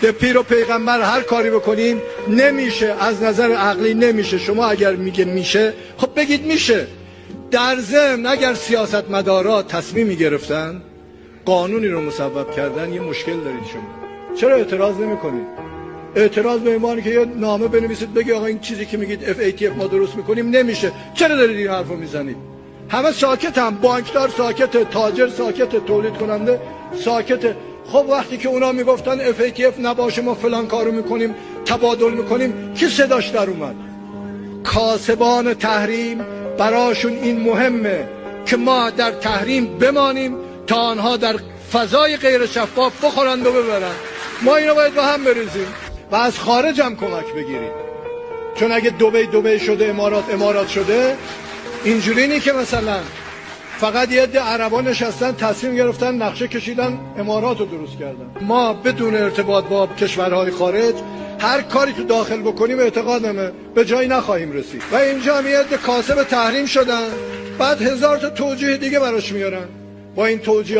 به پیر و پیغمبر هر کاری بکنیم نمیشه، از نظر عقلی نمیشه. شما اگر میگه میشه، خب بگید میشه. در ضمن اگر سیاستمدارا تصمیمی گرفتن، قانونی رو مصوب کردن، یه مشکل دارید شما. چرا اعتراض نمی‌کنید؟ اعتراض به عنوانی که یه نامه بنویسید بگید آقا این چیزی که میگید FATF ما درست میکنیم نمیشه. چرا دارید این حرفو میزنید؟ همه ساکتن، بانکدار ساکته، تاجر ساکته، تولید کننده ساکته. خب وقتی که اونا میگفتن FATF نباشه ما فلان کارو میکنیم، تبادل میکنیم، کی صداش در اومد؟ کاسبان تحریم براشون این مهمه که ما در تحریم بمانیم تا آنها در فضای غیر شفاف بخورند و ببرند. ما اینو باید با هم بریزیم و از خارج هم کمک بگیریم. چون اگه دبی شده، امارات شده، اینجوری نی که مثلا فقط یه عده عربا نشستن تصمیم گرفتن نقشه کشیدن امارات رو درست کردن. ما بدون ارتباط با کشورهای خارج هر کاری تو داخل بکنیم اعتقادمه به جایی نخواهیم رسید. و اینجا هم یه عده کاسب تحریم شدن، بعد هزار تا توجیه دیگه براش میارن. با این توجیه